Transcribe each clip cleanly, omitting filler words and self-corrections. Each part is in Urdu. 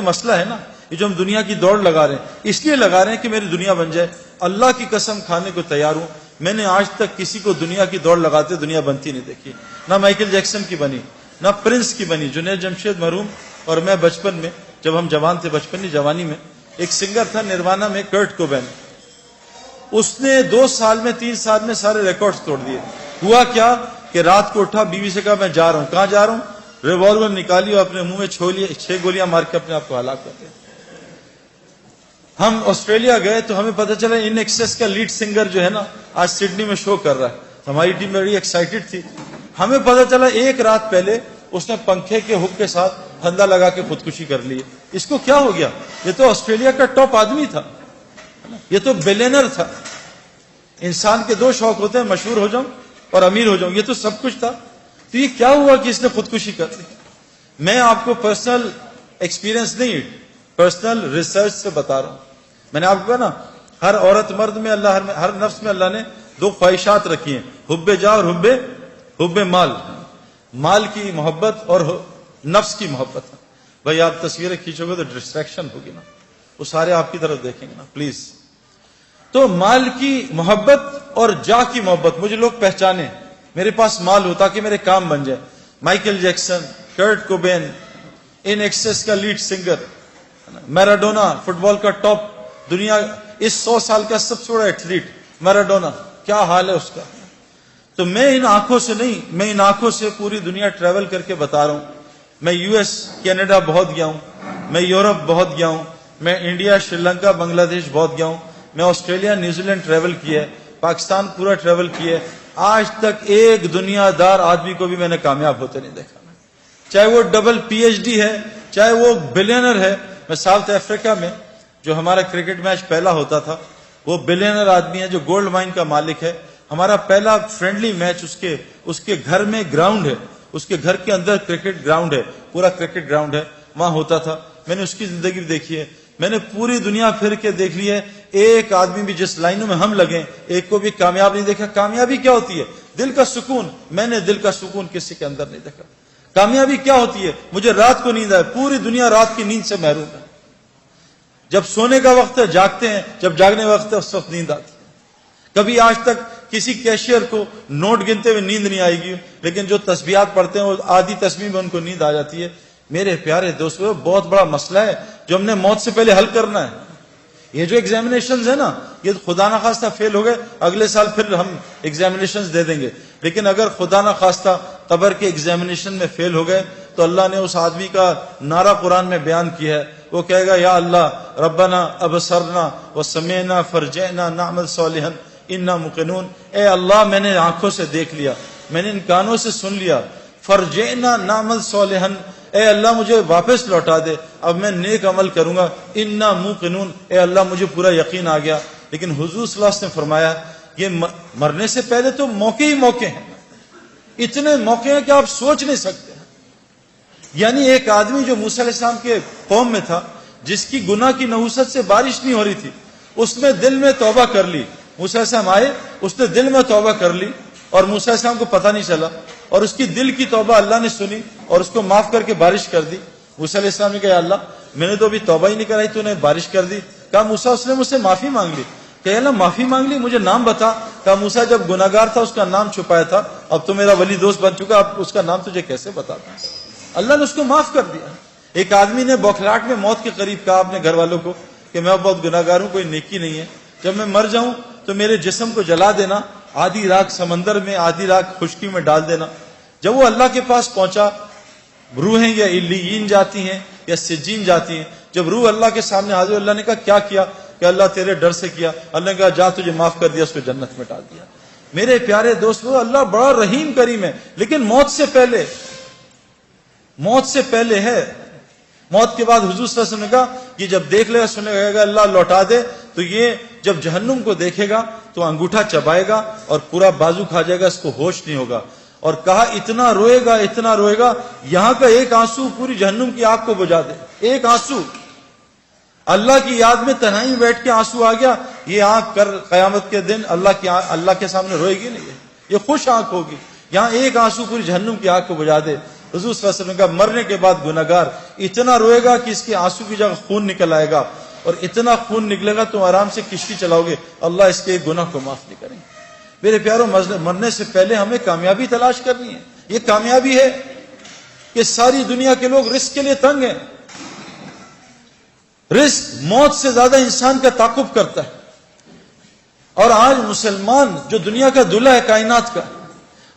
میں مسئلہ ہے نا, یہ جو ہم دنیا کی دوڑ لگا رہے ہیں اس لیے لگا رہے ہیں کہ میری دنیا بن جائے. اللہ کی قسم کھانے کو تیار ہوں, میں نے آج تک کسی کو دنیا کی دوڑ لگاتے دنیا بنتی نہیں دیکھی. نہ مائیکل جیکسن کی بنی, نہ پرنس کی بنی. جنید جمشید مرحوم اور میں بچپن میں, جب ہم جوان تھے, بچپن نہیں جوانی میں, ایک سنگر تھا نروانا میں, کرٹ کوبین. اس نے 2 سال میں 3 سال میں سارے ریکارڈز توڑ دیے. ہوا کیا کہ رات کو اٹھا, بیوی سے کہا میں جا رہا ہوں. کہاں جا رہا ہوں؟ ریوالور نکالی اور اپنے منہ میں 6 گولیاں مار کے اپنے آپ کو ہلاک کر دیا. ہم آسٹریلیا گئے تو ہمیں پتہ چلا ان ایکسیس کا لیڈ سنگر جو ہے نا آج سڈنی میں شو کر رہا ہے. ہماری ٹیم بڑی ایکسائٹڈ تھی. ہمیں پتہ چلا ایک رات پہلے اس نے پنکھے کے ہک کے ساتھ پھندا لگا کے خودکشی کر لی. اس کو کیا ہو گیا؟ یہ تو آسٹریلیا کا ٹاپ آدمی تھا, یہ تو بلینر تھا. انسان کے 2 شوق ہوتے ہیں, مشہور ہو جاؤں اور امیر ہو جاؤں. یہ تو سب کچھ تھا. تو یہ کیا ہوا کہ اس نے خودکشی کر لی؟ میں آپ کو پرسنل ایکسپیرینس نہیں, پرسنل ریسرچ سے بتا رہا ہوں. میں نے آپ کو کہا نا, ہر عورت مرد میں اللہ, ہر نفس میں اللہ نے 2 خواہشات رکھی ہیں, حب جا اور حب مال. مال کی محبت اور نفس کی محبت. بھائی آپ تصویریں کھینچو گے تو ڈسٹریکشن ہوگی نا, وہ سارے آپ کی طرف دیکھیں گے نا پلیز. تو مال کی محبت اور جا کی محبت. مجھے لوگ پہچانے, میرے پاس مال ہو تاکہ میرے کام بن جائے. مائیکل جیکسن, کرٹ کوبین, ان ایکسیس کا لیڈ سنگر, میراڈونا فٹ بال کا ٹاپ, دنیا اس 100 سال کا سب سے بڑا ایتھلیٹ میراڈونا, کیا حال ہے اس کا. تو میں ان آنکھوں سے نہیں, میں ان آنکھوں سے پوری دنیا ٹریول کر کے بتا رہا ہوں. میں US, کینیڈا بہت گیا ہوں, میں یورپ بہت گیا ہوں, میں انڈیا, شری لنکا, بنگلہ دیش بہت گیا ہوں, میں آسٹریلیا, نیوزی لینڈ ٹریول کیا ہے, پاکستان پورا ٹریول کیا ہے. آج تک ایک دنیا دار آدمی کو بھی میں نے کامیاب ہوتے نہیں دیکھا, چاہے وہ ڈبل PhD ہے, چاہے وہ بلینر ہے. میں ساؤتھ افریقہ میں جو ہمارا کرکٹ میچ پہلا ہوتا تھا, وہ بلینر آدمی ہے جو گولڈ مائن کا مالک ہے. ہمارا پہلا فرینڈلی میچ اس کے گھر میں گراؤنڈ ہے, اس کے گھر کے اندر کرکٹ گراؤنڈ ہے, پورا کرکٹ گراؤنڈ ہے, وہاں ہوتا تھا. میں نے اس کی زندگی دیکھی ہے. میں نے پوری دنیا پھر کے دیکھ لی ہے, ایک آدمی بھی جس لائنوں میں ہم لگیں ایک کو بھی کامیاب نہیں دیکھا. کامیابی کیا ہوتی ہے؟ دل کا سکون. میں نے دل کا سکون کسی کے اندر نہیں دیکھا. کامیابی کیا ہوتی ہے؟ مجھے رات کو نیند آئے. پوری دنیا رات کی نیند سے محروم ہے. جب سونے کا وقت ہے جاگتے ہیں, جب جاگنے کا وقت ہے اس وقت نیند آتی ہے. کبھی آج تک کسی کیشیئر کو نوٹ گنتے ہوئے نیند نہیں آئے گی, لیکن جو تسبیحات پڑھتے ہیں وہ آدھی تسبیح میں ان کو نیند آ جاتی ہے. میرے پیارے دوستو, بہت بڑا مسئلہ ہے جو ہم نے موت سے پہلے حل کرنا ہے. یہ جو ایگزامینیشنز ہے نا, یہ خدا نہ خواستہ فیل ہو گئے, اگلے سال پھر ہم ایگزامینیشنز دے دیں گے. لیکن اگر خدا نہ خواستہ قبر کے ایگزامینیشن میں فیل ہو گئے تو اللہ نے اس آدمی کا نعرہ قرآن میں بیان کیا ہے. وہ کہے گا, یا اللہ ربنا ابصرنا وسمعنا فرجعنا نعمل صالحا انا موقنون. اے اللہ, میں نے آنکھوں سے دیکھ لیا, میں نے ان کانوں سے سن لیا, فرجعنا نعمل صالحا, اے اللہ مجھے واپس لوٹا دے, اب میں نیک عمل کروں گا. انا موقنون, اے اللہ مجھے پورا یقین آ گیا. لیکن حضور صلی اللہ علیہ وسلم نے فرمایا, یہ مرنے سے پہلے تو موقع ہی موقع ہیں, اتنے موقع ہیں کہ آپ سوچ نہیں سکتے. یعنی ایک آدمی جو موسیٰ علیہ السلام کے قوم میں تھا, جس کی گناہ کی نحوست سے بارش نہیں ہو رہی تھی, اس نے دل میں توبہ کر لی. موسیٰ علیہ السلام آئے, اس نے دل میں توبہ کر لی اور موسیٰ علیہ السلام کو پتہ نہیں چلا, اور اس کی دل کی توبہ اللہ نے سنی اور اس کو معاف کر کے بارش کر دی. موسیٰ علیہ السلام نے کہا, اللہ میں نے تو ابھی توبہ ہی نہیں کرائی, تو نے بارش کر دی. کہا موسیٰ, اس نے مجھ سے معافی مانگ لی. کہ اللہ معافی مانگ لی, مجھے نام بتا. کہا موسیٰ, جب گناہگار تھا اس کا نام چھپایا تھا, اب تو میرا ولی دوست بن چکا, اب اس کا نام تجھے کیسے بتاتا. اللہ نے اس کو معاف کر دیا. ایک آدمی نے بوکھلاہٹ میں موت کے قریب کہا اپنے گھر والوں کو کہ میں بہت گناہگار ہوں, کوئی نیکی نہیں ہے, جب میں مر جاؤں تو میرے جسم کو جلا دینا, آدھی رات سمندر میں آدھی رات خشکی میں ڈال دینا. جب وہ اللہ کے پاس پہنچا, روحیں یا علیین جاتی ہیں یا سجین جاتی ہیں. جب روح اللہ کے سامنے حاضر, اللہ نے کہا کیا کہ اللہ تیرے ڈر سے کیا. اللہ نے کہا جا, تجھے معاف کر دیا, اس کو جنت میں ڈال دیا. میرے پیارے دوستو, اللہ بڑا رحیم کریم ہے, لیکن موت سے پہلے ہے. موت کے بعد حضور صلی اللہ علیہ وسلم نے کہا کہ جب دیکھ لے گا, سنے گا اللہ لوٹا دے, تو یہ جب جہنم کو دیکھے گا تو انگوٹھا چبائے گا اور پورا بازو کھا جائے گا, اس کو ہوش نہیں ہوگا. اور کہا اتنا روئے گا, یہاں کا ایک آنسو پوری جہنم کی آگ کو بجھا دے. ایک آنسو, اللہ کی یاد میں تنہائی میں بیٹھ کے آنسو آ گیا, یہ آنکھ کر قیامت کے دن اللہ کے سامنے روئے گی نہیں, یہ خوش آنکھ ہوگی. یہاں ایک آنسو پوری جہنم کی آگ کو بجھا دے. حضور صلی اللہ علیہ وسلم کا مرنے کے بعد گناہگار اتنا روئے گا کہ اس کے آنسو کی جگہ خون نکل آئے گا, اور اتنا خون نکلے گا تم آرام سے کشتی چلاؤ گے, اللہ اس کے گناہ کو معاف نہیں کریں گے. میرے پیاروں, مرنے سے پہلے ہمیں کامیابی تلاش کرنی ہے. یہ کامیابی ہے کہ ساری دنیا کے لوگ رزق کے لیے تنگ ہیں. رزق موت سے زیادہ انسان کا تعاقب کرتا ہے. اور آج مسلمان جو دنیا کا دلہا ہے کائنات کا,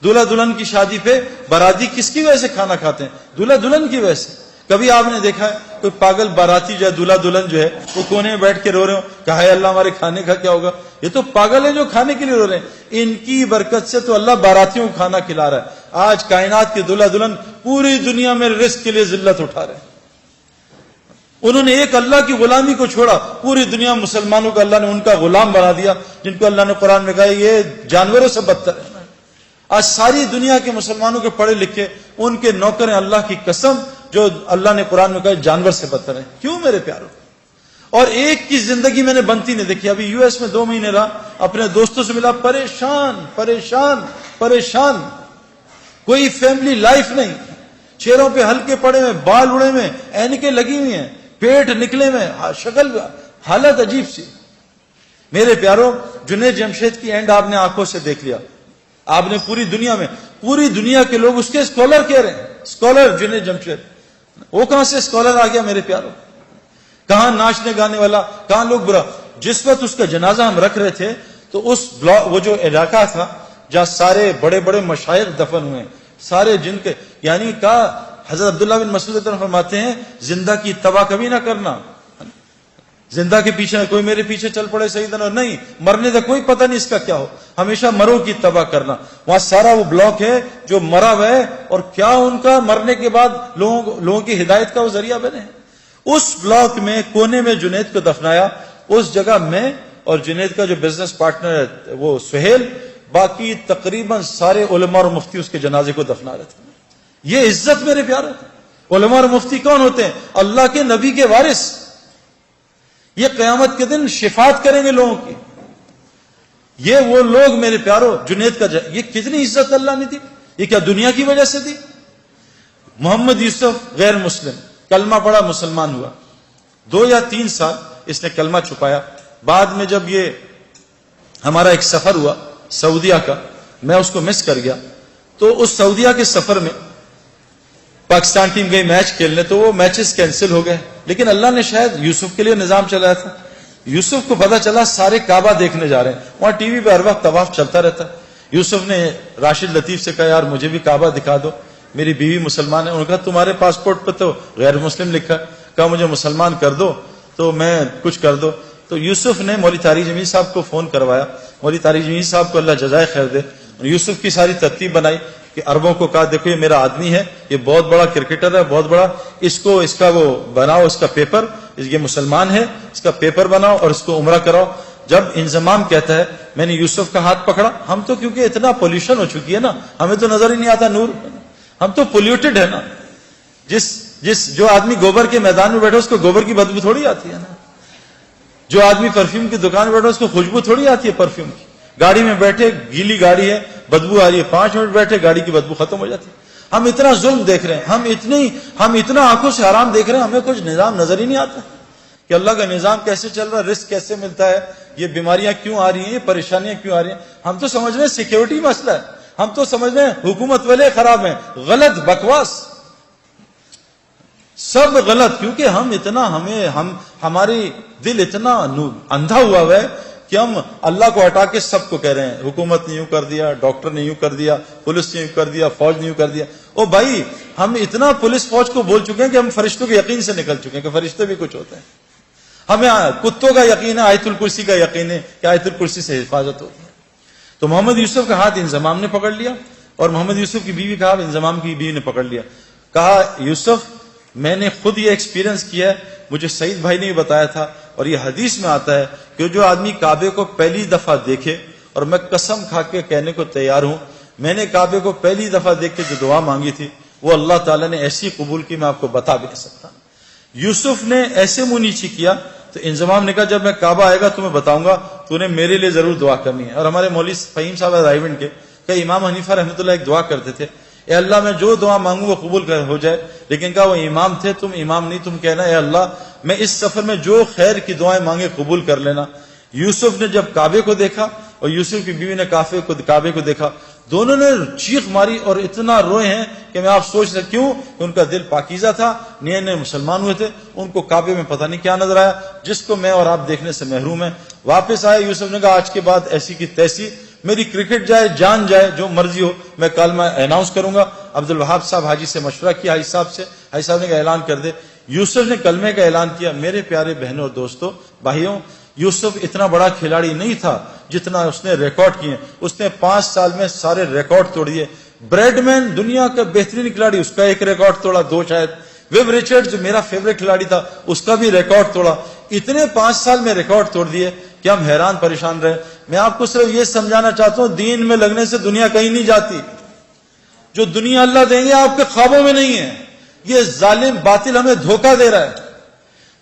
دلہا دلہن کی شادی پہ باراتی کس کی وجہ سے کھانا کھاتے ہیں؟ دلہا دلہن کی وجہ سے. کبھی آپ نے دیکھا ہے کوئی پاگل باراتی جو ہے, دلہا دلہن جو ہے, وہ کونے میں بیٹھ کے رو رہے ہو کہ ہائے اللہ ہمارے کھانے کا کیا ہوگا؟ یہ تو پاگل ہیں جو کھانے کے لیے رو رہے ہیں. ان کی برکت سے تو اللہ باراتیوں کو کھانا کھلا رہا ہے. آج کائنات کے دلہا دلہن پوری دنیا میں رزق کے لیے ذلت اٹھا رہے ہیں. انہوں نے ایک اللہ کی غلامی کو چھوڑا, پوری دنیا مسلمانوں کو اللہ نے ان کا غلام بنا دیا, جن کو اللہ نے قرآن میں کہا یہ جانوروں سے بدتر ہے. آج ساری دنیا کے مسلمانوں کے پڑھے لکھے ان کے نوکر ہیں, اللہ کی قسم, جو اللہ نے قرآن میں کہا جانور سے بدتر ہیں. کیوں میرے پیاروں؟ اور ایک کی زندگی میں نے بنتی نہیں دیکھی. ابھی US میں 2 مہینے رہا, اپنے دوستوں سے ملا, پریشان پریشان پریشان, کوئی فیملی لائف نہیں, چہروں پہ ہلکے پڑے میں, بال اڑے میں, اینکیں لگی ہوئی ہیں, پیٹ نکلے میں, شکل حالت عجیب سی. میرے پیاروں, جنید جمشید کی اینڈ آپ نے آنکھوں سے دیکھ لیا. آپ نے پوری دنیا میں, پوری دنیا کے لوگ اس کے اسکالر کہہ رہے ہیں, اسکالر جنید جمشید. وہ کہاں سے اسکالر آ گیا میرے پیاروں؟ کہاں ناچنے گانے والا, کہاں لوگ برا. جس وقت اس کا جنازہ ہم رکھ رہے تھے تو اس وہ جو علاقہ تھا جہاں سارے بڑے بڑے مشائخ دفن ہوئے, سارے جن کے, یعنی کہا حضرت عبداللہ بن مسعود فرماتے ہیں زندہ کی اتباع کبھی نہ کرنا. زندہ کے پیچھے کوئی میرے پیچھے چل پڑے سیدنا, نہیں, مرنے کا کوئی پتہ نہیں اس کا کیا ہو, ہمیشہ مرو کی اتباع کرنا. وہاں سارا وہ بلاک ہے جو مرا ہوا ہے, اور کیا ان کا مرنے کے بعد لوگوں کی ہدایت کا وہ ذریعہ بنے. اس بلاک میں کونے میں جنید کو دفنایا. اس جگہ میں اور جنید کا جو بزنس پارٹنر ہے وہ سہیل, باقی تقریباً سارے علماء اور مفتی اس کے جنازے کو دفنا رہے تھے. یہ عزت میرے پیارے. علماء اور مفتی کون ہوتے ہیں؟ اللہ کے نبی کے وارث. یہ قیامت کے دن شفاعت کریں گے لوگوں کی. یہ وہ لوگ میرے پیارو, جنید کا یہ کتنی عزت اللہ نے دی. یہ کیا دنیا کی وجہ سے دی؟ محمد یوسف غیر مسلم, کلمہ پڑھا, مسلمان ہوا. 2 یا 3 سال اس نے کلمہ چھپایا. بعد میں جب یہ ہمارا ایک سفر ہوا سعودیہ کا, میں اس کو مس کر گیا. تو اس سعودیہ کے سفر میں پاکستان ٹیم گئی میچ کھیلنے, تو وہ میچز کینسل ہو گئے. لیکن اللہ نے شاید یوسف کے لیے نظام چلایا تھا. یوسف کو پتا چلا سارے کعبہ دیکھنے جا رہے ہیں, وہاں ٹی وی پہ ہر وقت طواف چلتا رہتا ہے. یوسف نے راشد لطیف سے کہا یار مجھے بھی کعبہ دکھا دو, میری بیوی مسلمان ہے. انہوں نے کہا تمہارے پاسپورٹ پہ تو غیر مسلم لکھا ہے. کہا مجھے مسلمان کر دو تو میں کچھ کر دو. تو یوسف نے مولوی طارق جمیل صاحب کو فون کروایا. مولوی طارق جمیل صاحب کو اللہ جزائے خیر دے. یوسف کی ساری ترتیب بنائی کہ عربوں کو کہا دیکھو یہ میرا آدمی ہے, یہ بہت بڑا کرکٹر ہے, بہت بڑا, اس کا وہ بناؤ, اس کا پیپر, یہ مسلمان ہے, اس کا پیپر بناؤ اور اس کو عمرہ کراؤ. جب انضمام کہتا ہے میں نے یوسف کا ہاتھ پکڑا. ہم تو کیونکہ اتنا پولوشن ہو چکی ہے نا, ہمیں تو نظر ہی نہیں آتا نور, ہم تو پولیوٹڈ ہے نا. جو آدمی گوبر کے میدان میں بیٹھا اس کو گوبر کی بدبو تھوڑی آتی ہے نا. جو آدمی پرفیوم کی دکان میں بیٹھا اس کو خوشبو تھوڑی آتی ہے پرفیوم کی. گاڑی میں بیٹھے, گیلی گاڑی ہے, بدبو آ رہی ہے, 5 منٹ بیٹھے گاڑی کی بدبو ختم ہو جاتی ہے. ہم اتنا ظلم دیکھ رہے ہیں, ہم اتنا آنکھوں سے حرام دیکھ رہے ہیں, ہمیں کچھ نظام نظر ہی نہیں آتا کہ اللہ کا نظام کیسے چل رہا ہے, رزق کیسے ملتا ہے, یہ بیماریاں کیوں آ رہی ہیں, یہ پریشانیاں کیوں آ رہی ہیں. ہم تو سمجھ رہے ہیں سیکیورٹی مسئلہ ہے, ہم تو سمجھ رہے ہیں حکومت والے خراب ہیں. غلط, بکواس, سب غلط. کیونکہ ہماری دل اتنا اندھا ہوا ہے کہ ہم اللہ کو ہٹا کے سب کو کہہ رہے ہیں حکومت نے یوں کر دیا, ڈاکٹر نے یوں کر دیا, پولیس نے یوں کر دیا, فوج نے یوں کر دیا. او بھائی, ہم اتنا پولیس فوج کو بول چکے ہیں کہ ہم فرشتوں کے یقین سے نکل چکے ہیں کہ فرشتے بھی کچھ ہوتے ہیں. ہمیں کتوں کا یقین ہے, آیت الکرسی کا یقین ہے کہ آیت الکرسی سے حفاظت ہوتی ہے. تو محمد یوسف کا ہاتھ انضمام نے پکڑ لیا, اور محمد یوسف کی بیوی کا ہاتھ انضمام کی بیوی نے پکڑ لیا. کہا یوسف میں نے خود یہ ایکسپیرینس کیا ہے, مجھے سعید بھائی نے بتایا تھا, اور یہ حدیث میں آتا ہے کہ جو آدمی کعبے کو پہلی دفعہ دیکھے, اور میں قسم کھا کے کہنے کو تیار ہوں, میں نے کعبے کو پہلی دفعہ دیکھ کے جو دعا مانگی تھی وہ اللہ تعالیٰ نے ایسی قبول کی میں آپ کو بتا بھی نہیں سکتا. یوسف نے ایسے منہ نیچی کیا تو انضمام نے کہا جب میں کعبہ آئے گا تمہیں بتاؤں گا, تو نے میرے لیے ضرور دعا کرنی ہے. اور ہمارے مولوی فہیم صاحب رائیونڈ کے کہ امام حنیفہ رحمۃ اللہ ایک دعا کرتے تھے, اے اللہ میں جو دعا مانگوں وہ قبول ہو جائے. لیکن کہا وہ امام تھے, تم امام نہیں, تم کہنا اے اللہ میں اس سفر میں جو خیر کی دعائیں مانگے قبول کر لینا. یوسف نے جب کعبے کو دیکھا اور یوسف کی بیوی نے کعبے کو دیکھا, دونوں نے چیخ ماری اور اتنا روئے ہیں کہ میں آپ سوچ سکتے کیوں کہ ان کا دل پاکیزہ تھا, نئے نئے مسلمان ہوئے تھے, ان کو کعبے میں پتہ نہیں کیا نظر آیا جس کو میں اور آپ دیکھنے سے محروم ہیں. واپس آئے یوسف نے کہا آج کے بعد ایسی کی تیسی, میری کرکٹ جائے جان جائے جو مرضی ہو, میں کلمہ اناؤنس کروں گا. عبد الوہاب صاحب حاجی سے مشورہ کیا, حاجی صاحب نے کہا اعلان کر دے. یوسف نے کلمے کا اعلان کیا. میرے پیارے بہنوں اور دوستوں بھائیوں, یوسف اتنا بڑا کھلاڑی نہیں تھا جتنا اس نے ریکارڈ کیے. اس نے 5 سال میں سارے ریکارڈ توڑ دیے. بریڈ مین دنیا کا بہترین کھلاڑی, اس کا ایک ریکارڈ توڑا, 2 شاید. ویب ریچرڈ جو میرا فیوریٹ کھلاڑی تھا اس کا بھی ریکارڈ توڑا. اتنے 5 سال میں ریکارڈ توڑ دیے کہ ہم حیران پریشان رہے. میں آپ کو صرف یہ سمجھانا چاہتا ہوں, دین میں لگنے سے دنیا کہیں نہیں جاتی. جو دنیا اللہ دیں گے آپ کے خوابوں میں نہیں ہے. یہ ظالم باطل ہمیں دھوکہ دے رہا ہے.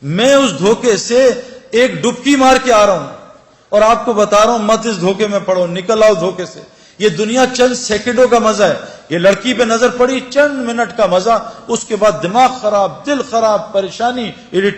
میں اس دھوکے سے ایک ڈبکی مار کے آ رہا ہوں اور آپ کو بتا رہا ہوں مت اس دھوکے میں پڑو, نکل آؤ دھوکے سے. یہ دنیا چند سیکنڈوں کا مزہ ہے. یہ لڑکی پہ نظر پڑی, چند منٹ کا مزہ, اس کے بعد دماغ خراب, دل خراب, پریشانی,